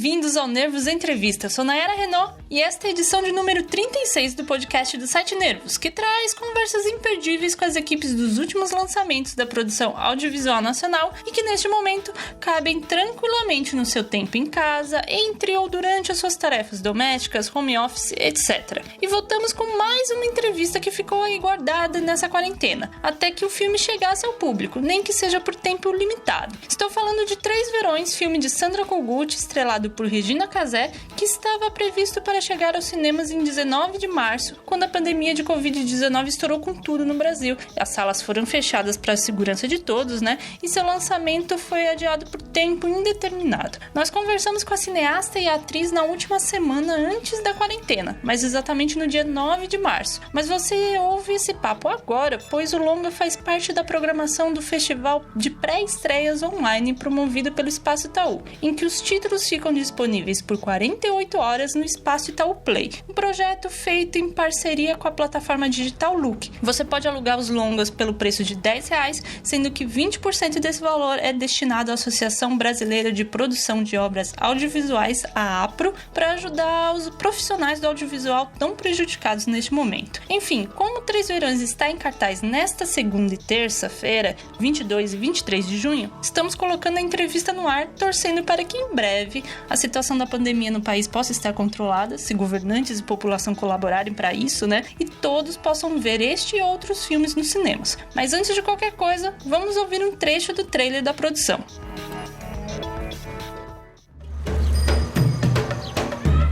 bem-vindos ao Nervos Entrevista. Eu sou Nayara Renault e esta é a edição de número 36 do podcast do site Nervos, que traz conversas imperdíveis com as equipes dos últimos lançamentos da produção audiovisual nacional e que neste momento cabem tranquilamente no seu tempo em casa, entre ou durante as suas tarefas domésticas, home office, etc. E voltamos com mais uma entrevista que ficou aí guardada nessa quarentena, até que o filme chegasse ao público, nem que seja por tempo limitado. Estou falando de Três Verões, filme de Sandra Kogut, estrelado por Regina Casé, que estava previsto para chegar aos cinemas em 19 de março, quando a pandemia de Covid-19 estourou com tudo no Brasil. As salas foram fechadas para a segurança de todos, e seu lançamento foi adiado por tempo indeterminado. Nós conversamos com a cineasta e a atriz na última semana antes da quarentena, mas exatamente no dia 9 de março. Mas você ouve esse papo agora, pois o longa faz parte da programação do festival de pré-estreias online promovido pelo Espaço Itaú, em que os títulos ficam disponíveis por 48 horas no Espaço Itaú Play, um projeto feito em parceria com a plataforma digital Look. Você pode alugar os longas pelo preço de R$10, sendo que 20% desse valor é destinado à Associação Brasileira de Produção de Obras Audiovisuais, a APRO, para ajudar os profissionais do audiovisual tão prejudicados neste momento. Enfim, como Três Verões está em cartaz nesta segunda e terça-feira, 22 e 23 de junho, estamos colocando a entrevista no ar, torcendo para que em breve a situação da pandemia no país possa estar controlada, se governantes e população colaborarem para isso, e todos possam ver este e outros filmes nos cinemas. Mas antes de qualquer coisa, vamos ouvir um trecho do trailer da produção.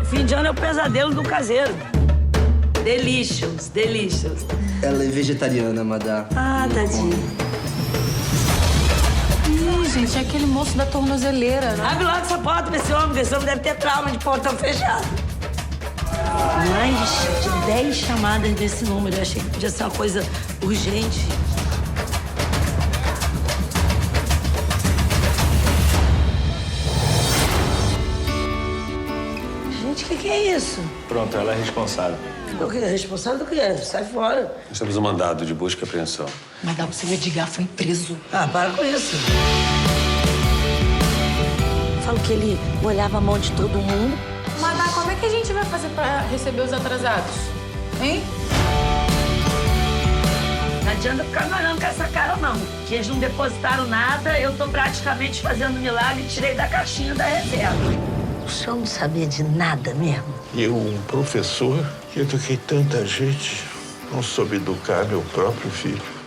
Fim de ano é o pesadelo do caseiro. Delicious, delicious. Ela é vegetariana, madá. Ah, tadinho. Gente, é aquele moço da tornozeleira, né? Abre logo essa porta pra esse homem, que esse homem deve ter trauma de portão fechado. Mais de 10 chamadas desse número. Eu achei que podia ser uma coisa urgente. Gente, o que é isso? Pronto, ela é responsável. O que? Responsável do quê? Sai fora. Nós temos um mandado de busca e apreensão. Madame, o seu Edgar foi preso. Ah, para com isso. Falo que ele molhava a mão de todo mundo. Madame, como é que a gente vai fazer pra receber os atrasados? Hein? Não adianta ficar me olhando com essa cara, não. Que eles não depositaram nada, eu tô praticamente fazendo milagre e tirei da caixinha da reserva. O senhor não sabia de nada mesmo? Eu, um professor, que eduquei tanta gente, não soube educar meu próprio filho.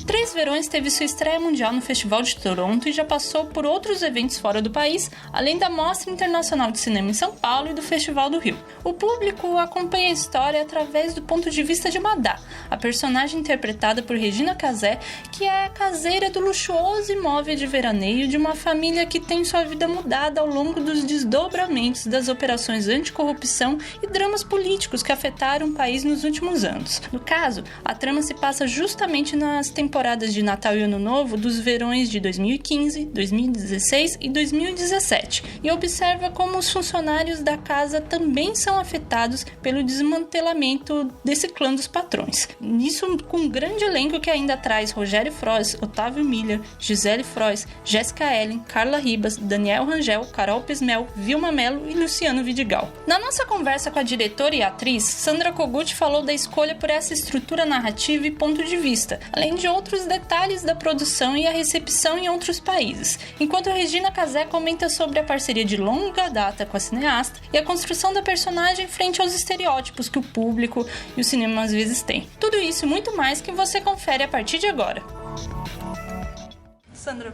Três Verões teve sua estreia mundial no Festival de Toronto e já passou por outros eventos fora do país, além da Mostra Internacional de Cinema em São Paulo e do Festival do Rio. O público acompanha a história através do ponto de vista de Madá, a personagem interpretada por Regina Casé, que é caseira do luxuoso imóvel de veraneio de uma família que tem sua vida mudada ao longo dos desdobramentos das operações anticorrupção e dramas políticos que afetaram o país nos últimos anos. No caso, a trama se passa justamente nas temporadas de Natal e Ano Novo dos verões de 2015, 2016 e 2017 e observa como os funcionários da casa também são afetados pelo desmantelamento desse clã dos patrões. Nisso, com um grande elenco que ainda traz Rogério Frois, Otávio Miller, Gisele Frois, Jéssica Ellen, Carla Ribas, Daniel Rangel, Carol Pesmel, Vilma Mello e Luciano Vidigal. Na nossa conversa com a diretora e atriz, Sandra Kogut falou da escolha por essa estrutura narrativa e ponto de vista, além de outros detalhes da produção e a recepção em outros países, enquanto Regina Casé comenta sobre a parceria de longa data com a cineasta e a construção da personagem frente aos estereótipos que o público e o cinema às vezes têm. Tudo isso e muito mais que você confere a partir de agora. Sandra,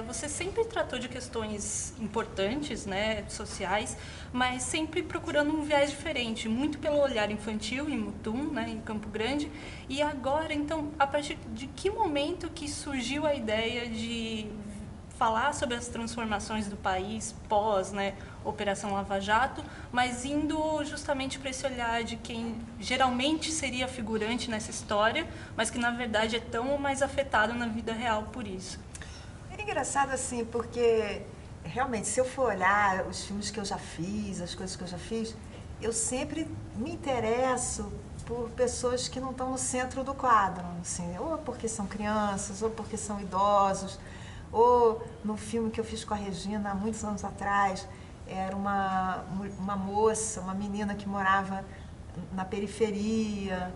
você sempre tratou de questões importantes, sociais, mas sempre procurando um viés diferente, muito pelo olhar infantil em Mutum, em Campo Grande. E agora, então, a partir de que momento que surgiu a ideia de falar sobre as transformações do país pós, Operação Lava Jato, mas indo justamente para esse olhar de quem geralmente seria figurante nessa história, mas que na verdade é tão ou mais afetado na vida real por isso? É engraçado assim, porque realmente, se eu for olhar os filmes que eu já fiz, as coisas que eu já fiz, eu sempre me interesso por pessoas que não estão no centro do quadro, assim, ou porque são crianças, ou porque são idosos, Ou no filme que eu fiz com a Regina há muitos anos atrás, era uma moça, uma menina que morava na periferia.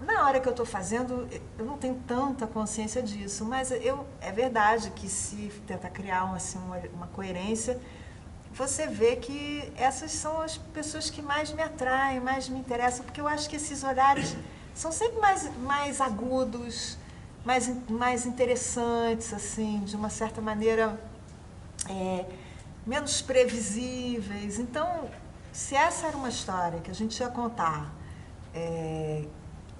Na hora que eu estou fazendo, eu não tenho tanta consciência disso, mas é verdade que se tenta criar uma coerência, você vê que essas são as pessoas que mais me atraem, mais me interessam, porque eu acho que esses olhares são sempre mais agudos, mais interessantes, assim, de uma certa maneira, menos previsíveis. Então, se essa era uma história que a gente ia contar,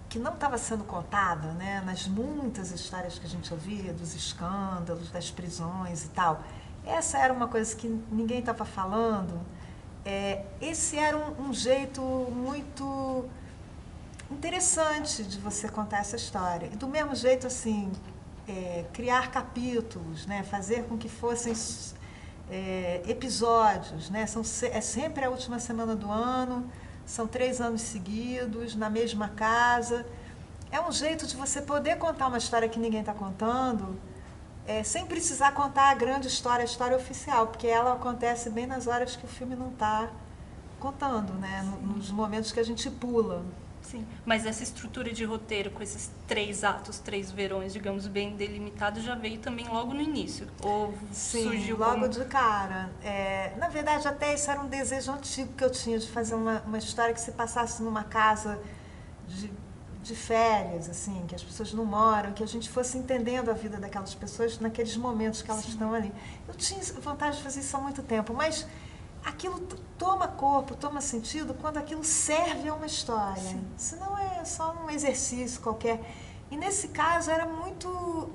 que não estava sendo contada, né, nas muitas histórias que a gente ouvia, dos escândalos, das prisões e tal, essa era uma coisa que ninguém estava falando, esse era um jeito muito interessante de você contar essa história. E do mesmo jeito, assim, criar capítulos, né, fazer com que fossem episódios, né, é sempre a última semana do ano, são 3 anos seguidos, na mesma casa. É um jeito de você poder contar uma história que ninguém está contando, sem precisar contar a grande história, a história oficial, porque ela acontece bem nas horas que o filme não está contando, né? Nos momentos que a gente pula. Sim, mas essa estrutura de roteiro com esses 3 atos, 3 verões, digamos, bem delimitados, já veio também logo no início? Ou surgiu logo de cara. Na verdade, até isso era um desejo antigo que eu tinha, de fazer uma história que se passasse numa casa de férias, assim, que as pessoas não moram, que a gente fosse entendendo a vida daquelas pessoas naqueles momentos que elas estão ali. Eu tinha vontade de fazer isso há muito tempo, mas aquilo toma corpo, toma sentido quando aquilo serve a uma história. Sim. Senão é só um exercício qualquer. E nesse caso era muito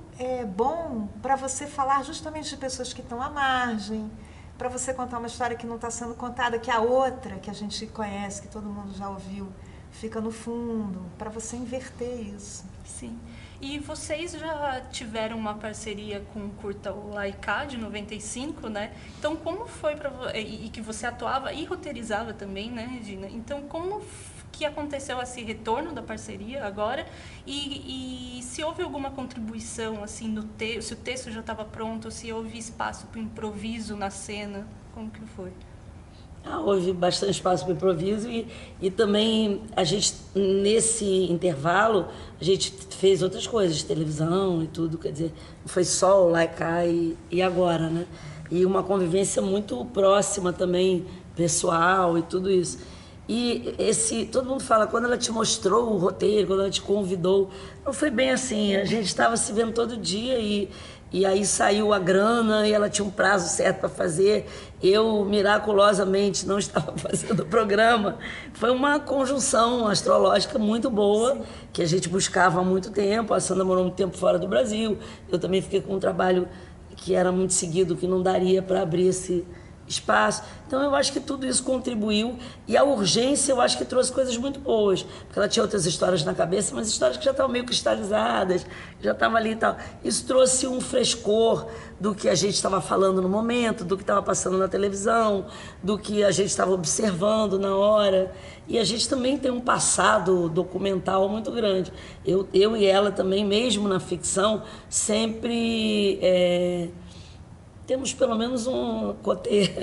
bom para você falar justamente de pessoas que estão à margem, para você contar uma história que não está sendo contada, que a outra, que a gente conhece, que todo mundo já ouviu, fica no fundo, para você inverter isso. Sim. E vocês já tiveram uma parceria com o curta o Laika, de 95, né? Então, como foi para você... E que você atuava e roteirizava também, né, Regina? Então, como que aconteceu esse retorno da parceria agora? E se houve alguma contribuição, assim, no texto, se o texto já estava pronto, se houve espaço para improviso na cena? Como que foi? Houve bastante espaço para improviso e também a gente, nesse intervalo, a gente fez outras coisas, televisão e tudo, quer dizer, não foi só o Laika e agora, né? E uma convivência muito próxima também, pessoal e tudo isso. E todo mundo fala, quando ela te mostrou o roteiro, quando ela te convidou, não foi bem assim, a gente estava se vendo todo dia e aí saiu a grana e ela tinha um prazo certo para fazer. Eu, miraculosamente, não estava fazendo o programa. Foi uma conjunção astrológica muito boa, sim, que a gente buscava há muito tempo. A Sandra morou muito tempo fora do Brasil. Eu também fiquei com um trabalho que era muito seguido, que não daria para abrir esse espaço. Então eu acho que tudo isso contribuiu, e a urgência eu acho que trouxe coisas muito boas, porque ela tinha outras histórias na cabeça, mas histórias que já estavam meio cristalizadas, já estavam ali e tal. Isso trouxe um frescor do que a gente estava falando no momento, do que estava passando na televisão, do que a gente estava observando na hora. E a gente também tem um passado documental muito grande. Eu e ela também, mesmo na ficção, sempre temos pelo menos um côté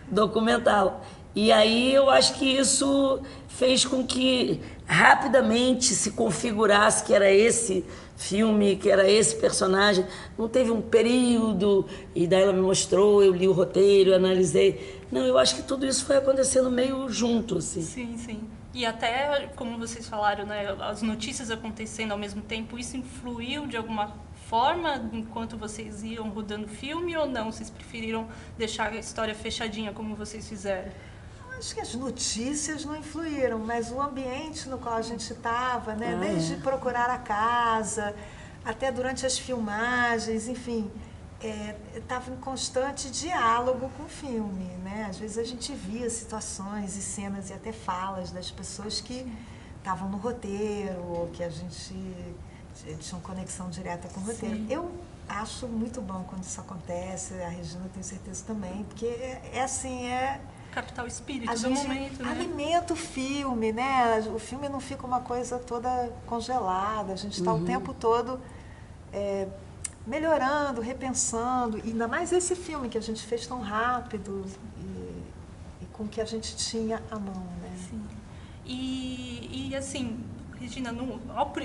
documental. E aí eu acho que isso fez com que rapidamente se configurasse que era esse filme, que era esse personagem. Não teve um período, e daí ela me mostrou, eu li o roteiro, eu analisei. Não, eu acho que tudo isso foi acontecendo meio junto, assim. Sim, sim. E até, como vocês falaram, né, as notícias acontecendo ao mesmo tempo, isso influiu de alguma forma enquanto vocês iam rodando o filme, ou não? Vocês preferiram deixar a história fechadinha como vocês fizeram? Acho que as notícias não influíram, mas o ambiente no qual a gente estava, né? Desde procurar a casa, até durante as filmagens, enfim, estava em constante diálogo com o filme, né? Às vezes a gente via situações e cenas e até falas das pessoas que estavam no roteiro, ou que a gente tinha uma conexão direta com o roteiro. Sim. Eu acho muito bom quando isso acontece, a Regina tem certeza também, porque captar o espírito do momento, né? Alimenta o filme, né? O filme não fica uma coisa toda congelada, a gente está o tempo todo melhorando, repensando, e ainda mais esse filme que a gente fez tão rápido e com o que a gente tinha à mão, né? Sim. E assim, Regina,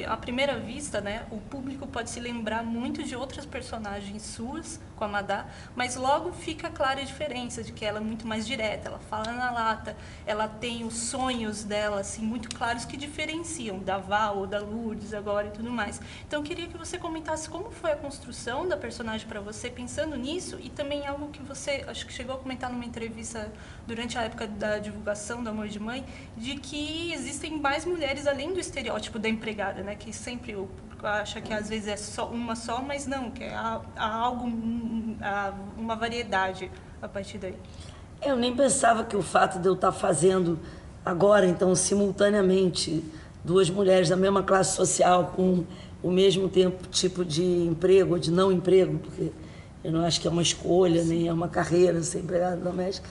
à primeira vista, né, o público pode se lembrar muito de outras personagens suas, com a Madá, mas logo fica clara a diferença de que ela é muito mais direta, ela fala na lata, ela tem os sonhos dela, assim, muito claros que diferenciam da Val ou da Lourdes agora e tudo mais. Então, eu queria que você comentasse como foi a construção da personagem para você, pensando nisso, e também algo que você, acho que chegou a comentar numa entrevista durante a época da divulgação do Amor de Mãe, de que existem mais mulheres além do estereótipo da empregada, né? Que sempre o público acha que às vezes é só, mas não, que há algo, uma variedade a partir daí. Eu nem pensava que o fato de eu estar fazendo agora, então, simultaneamente, duas mulheres da mesma classe social com o mesmo tipo de emprego ou de não emprego, porque eu não acho que é uma escolha, nem é uma carreira ser empregada doméstica,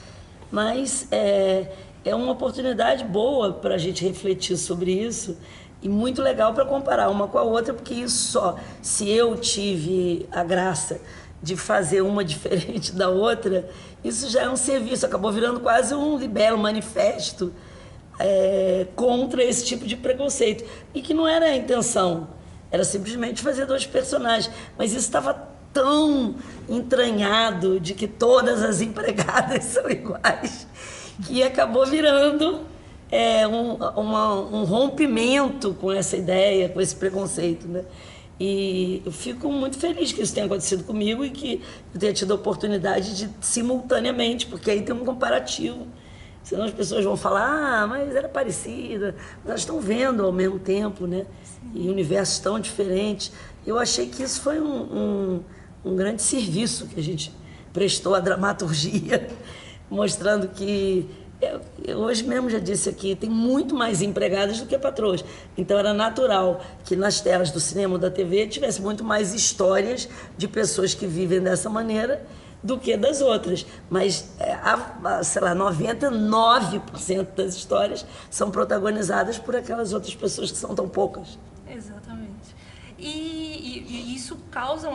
mas é uma oportunidade boa para a gente refletir sobre isso e muito legal para comparar uma com a outra, porque isso só, se eu tive a graça de fazer uma diferente da outra, isso já é um serviço, acabou virando quase um libelo, manifesto contra esse tipo de preconceito, e que não era a intenção, era simplesmente fazer dois personagens, mas isso estava tão entranhado de que todas as empregadas são iguais, que acabou virando um rompimento com essa ideia, com esse preconceito, né? E eu fico muito feliz que isso tenha acontecido comigo e que eu tenha tido a oportunidade de simultaneamente, porque aí tem um comparativo. Senão as pessoas vão falar, mas era parecida. Mas elas estão vendo ao mesmo tempo, né? E universos tão diferentes. Eu achei que isso foi um grande serviço que a gente prestou à dramaturgia, mostrando que eu hoje mesmo já disse aqui, tem muito mais empregadas do que patroas. Então era natural que nas telas do cinema ou da TV tivesse muito mais histórias de pessoas que vivem dessa maneira do que das outras. Mas, sei lá, 99% das histórias são protagonizadas por aquelas outras pessoas que são tão poucas. Exatamente. E isso causa,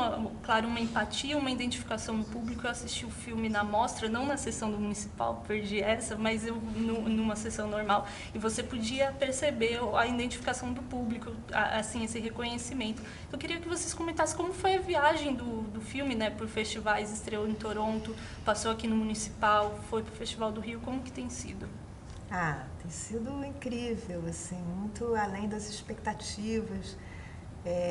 claro, uma empatia, uma identificação no público. Eu assisti o filme na mostra, não na sessão do Municipal, perdi essa, mas eu numa sessão normal. E você podia perceber a identificação do público, assim, esse reconhecimento. Eu queria que vocês comentassem como foi a viagem do filme, né, por festivais, estreou em Toronto, passou aqui no Municipal, foi para o Festival do Rio, como que tem sido? Tem sido incrível, assim, muito além das expectativas.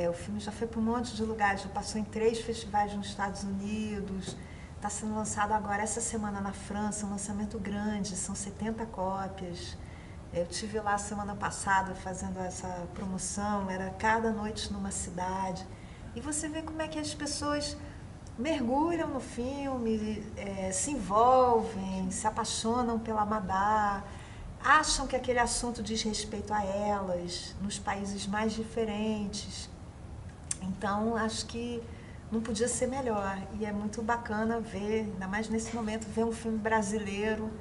O filme já foi para um monte de lugares, já passou em 3 festivais nos Estados Unidos, está sendo lançado agora essa semana na França, um lançamento grande, são 70 cópias. Eu estive lá semana passada fazendo essa promoção, era cada noite numa cidade. E você vê como é que as pessoas mergulham no filme, se envolvem, se apaixonam pela Madá, acham que aquele assunto diz respeito a elas, nos países mais diferentes. Então, acho que não podia ser melhor. E é muito bacana ver, ainda mais nesse momento, ver um filme brasileiro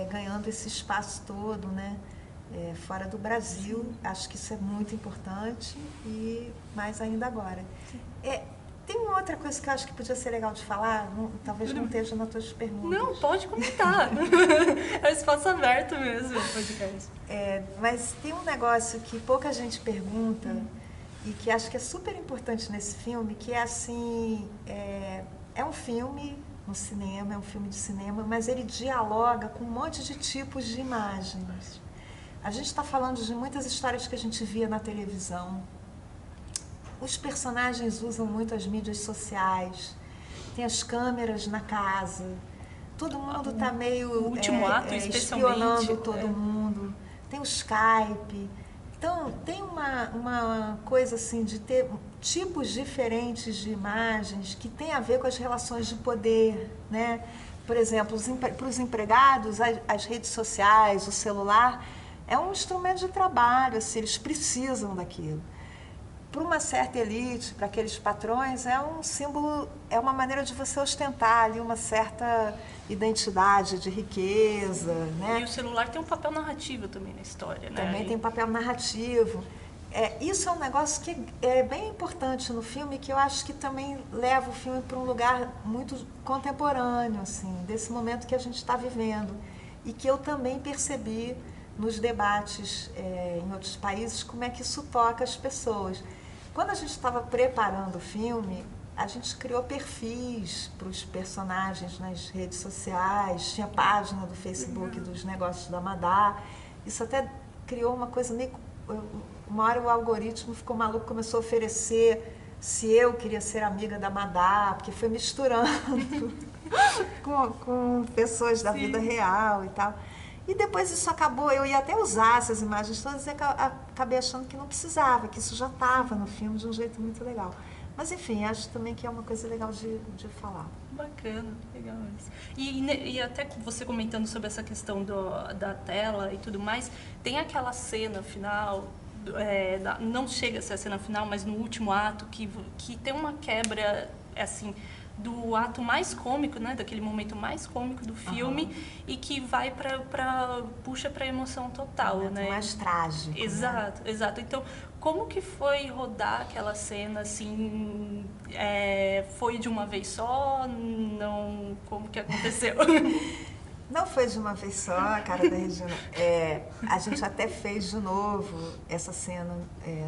ganhando esse espaço todo, né? Fora do Brasil. Acho que isso é muito importante e mais ainda agora. Tem uma outra coisa que eu acho que podia ser legal de falar, talvez não esteja nas tuas perguntas. Não, pode comentar. É um espaço aberto mesmo, o podcast. Mas tem um negócio que pouca gente pergunta e que acho que é super importante nesse filme, que é assim, é um filme no cinema, é um filme de cinema, mas ele dialoga com um monte de tipos de imagens. A gente está falando de muitas histórias que a gente via na televisão. Os personagens usam muito as mídias sociais, tem as câmeras na casa, todo mundo está meio o último ato, espionando todo mundo, tem o Skype. Então, tem uma coisa assim de ter tipos diferentes de imagens que tem a ver com as relações de poder, né? Por exemplo, para os empregados, as redes sociais, o celular, é um instrumento de trabalho, assim, eles precisam daquilo. Para uma certa elite, para aqueles patrões, é um símbolo, é uma maneira de você ostentar ali uma certa identidade de riqueza, né? E o celular tem um papel narrativo também na história, né? Também tem um papel narrativo. Isso é um negócio que é bem importante no filme, que eu acho que também leva o filme para um lugar muito contemporâneo, assim, desse momento que a gente está vivendo. E que eu também percebi nos debates em outros países como é que isso toca as pessoas. Quando a gente estava preparando o filme, a gente criou perfis para os personagens nas redes sociais, tinha página do Facebook dos negócios da Madá. Isso até criou uma coisa meio... Uma hora o algoritmo ficou maluco, começou a oferecer se eu queria ser amiga da Madá, porque foi misturando com pessoas da vida real e tal. E depois isso acabou, eu ia até usar essas imagens todas e acabei achando que não precisava, que isso já estava no filme de um jeito muito legal. Mas enfim, acho também que é uma coisa legal de falar. Bacana, legal isso. E até você comentando sobre essa questão da tela e tudo mais, tem aquela cena final, não chega a ser a cena final, mas no último ato, que tem uma quebra, assim, do ato mais cômico, né, daquele momento mais cômico do filme, e que vai puxa para a emoção total, né? Mais trágico. Exato, né? Exato. Então, como que foi rodar aquela cena, assim, foi de uma vez só? Não, como que aconteceu? Não foi de uma vez só, a cara da Regina. A gente até fez de novo essa cena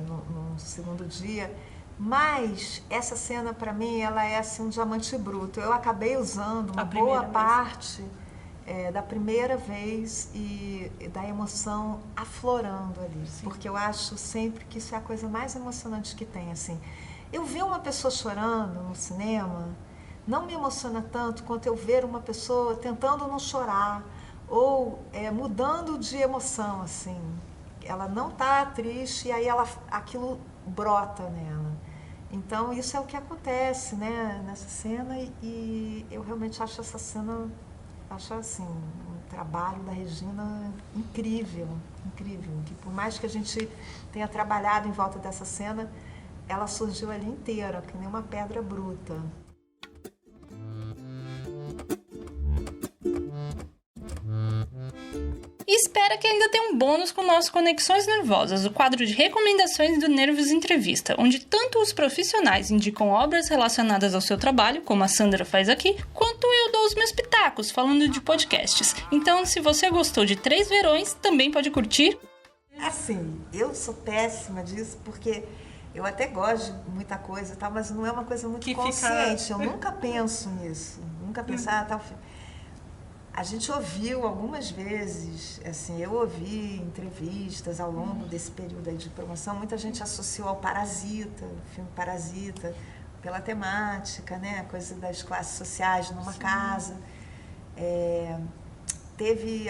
no segundo dia, mas essa cena, para mim, ela é assim, um diamante bruto. Eu acabei usando uma boa parte da primeira vez e da emoção aflorando ali. Sim. Porque eu acho sempre que isso é a coisa mais emocionante que tem. Assim. Eu ver uma pessoa chorando no cinema não me emociona tanto quanto eu ver uma pessoa tentando não chorar ou mudando de emoção, assim. Ela não está triste e aí aquilo brota nela. Então, isso é o que acontece, né, nessa cena e eu realmente acho essa cena, assim, um trabalho da Regina incrível, incrível. Que por mais que a gente tenha trabalhado em volta dessa cena, ela surgiu ali inteira, que nem uma pedra bruta. E espera que ainda tem um bônus com o nosso Conexões Nervosas, o quadro de recomendações do Nervos Entrevista, onde tanto os profissionais indicam obras relacionadas ao seu trabalho, como a Sandra faz aqui, quanto eu dou os meus pitacos, falando de podcasts. Então, se você gostou de 3 Verões, também pode curtir. Assim, eu sou péssima disso, porque eu até gosto de muita coisa e tal, mas não é uma coisa muito consciente. Eu nunca penso nisso, nunca pensar tal filme. A gente ouviu algumas vezes, assim, eu ouvi entrevistas ao longo desse período aí de promoção, muita gente associou ao Parasita, o filme Parasita, pela temática, né, a coisa das classes sociais numa casa. Teve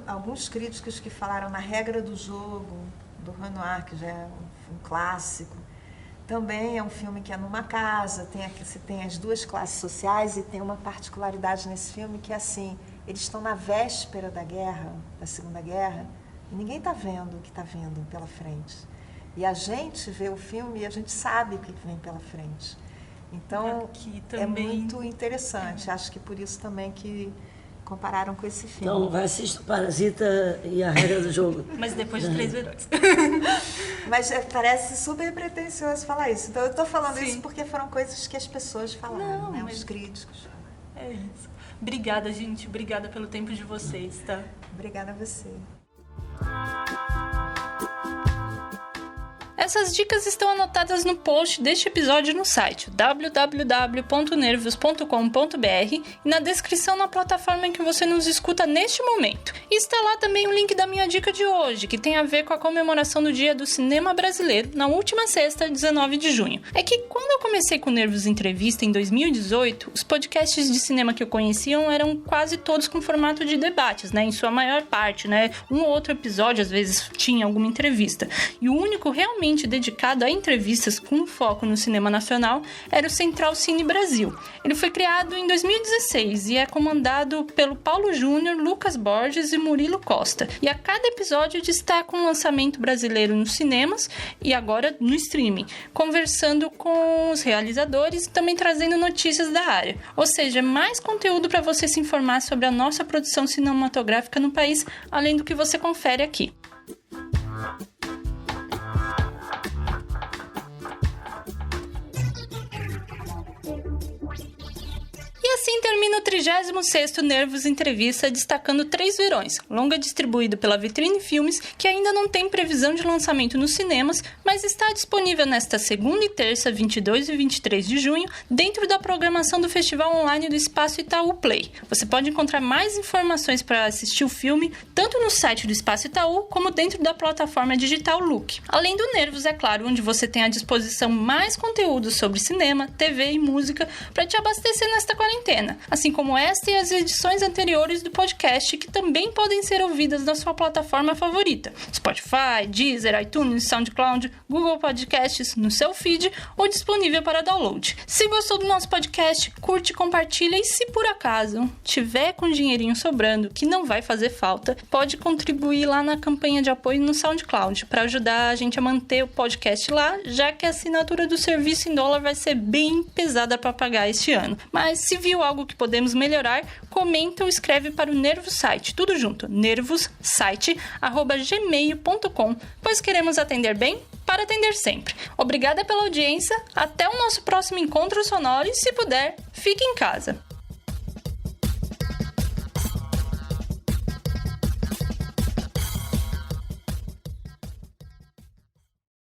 alguns críticos que falaram na Regra do Jogo, do Renoir, que já é um clássico. Também é um filme que é numa casa, você tem as duas classes sociais e tem uma particularidade nesse filme que é assim, eles estão na véspera da guerra, da Segunda Guerra, e ninguém está vendo o que está vindo pela frente. E a gente vê o filme e a gente sabe o que vem pela frente. Então, é muito interessante. Acho que por isso também que compararam com esse filme. Então, vai assistir o Parasita e a Regra do Jogo. Mas depois de 3 Verões. Mas parece super pretensioso falar isso. Então, eu estou falando isso porque foram coisas que as pessoas falaram, né? Os críticos. É isso. Obrigada, gente. Obrigada pelo tempo de vocês, tá? Obrigada a você. Essas dicas estão anotadas no post deste episódio no site www.nervos.com.br e na descrição na plataforma em que você nos escuta neste momento. E está lá também o link da minha dica de hoje, que tem a ver com a comemoração do Dia do Cinema Brasileiro, na última sexta, 19 de junho. É que quando eu comecei com o Nervos Entrevista em 2018, os podcasts de cinema que eu conhecia eram quase todos com formato de debates, né? Em sua maior parte, né? Um ou outro episódio, às vezes, tinha alguma entrevista. E o único realmente dedicado a entrevistas com foco no cinema nacional era o Central Cine Brasil. Ele foi criado em 2016 e é comandado pelo Paulo Júnior, Lucas Borges e Murilo Costa. E a cada episódio destaca um lançamento brasileiro nos cinemas e agora no streaming, conversando com os realizadores e também trazendo notícias da área. Ou seja, mais conteúdo para você se informar sobre a nossa produção cinematográfica no país, além do que você confere aqui. no 36º Nervos Entrevista, destacando Três Verões, longa distribuído pela Vitrine Filmes, que ainda não tem previsão de lançamento nos cinemas, mas está disponível nesta segunda e terça, 22 e 23 de junho, dentro da programação do Festival Online do Espaço Itaú Play. Você pode encontrar mais informações para assistir o filme, tanto no site do Espaço Itaú, como dentro da plataforma digital Look. Além do Nervos, é claro, onde você tem à disposição mais conteúdos sobre cinema, TV e música para te abastecer nesta quarentena, assim como esta e as edições anteriores do podcast, que também podem ser ouvidas na sua plataforma favorita: Spotify, Deezer, iTunes, SoundCloud, Google Podcasts, no seu feed ou disponível para download. Se gostou do nosso podcast, curte, compartilha e, se por acaso tiver com dinheirinho sobrando, que não vai fazer falta, pode contribuir lá na campanha de apoio no SoundCloud para ajudar a gente a manter o podcast lá, já que a assinatura do serviço em dólar vai ser bem pesada para pagar este ano. Mas se viu algo que podemos melhorar, comenta ou escreve para o Nervos Site, tudo junto, nervossite@gmail.com, pois queremos atender bem para atender sempre. Obrigada pela audiência, até o nosso próximo encontro sonoro e, se puder, fique em casa.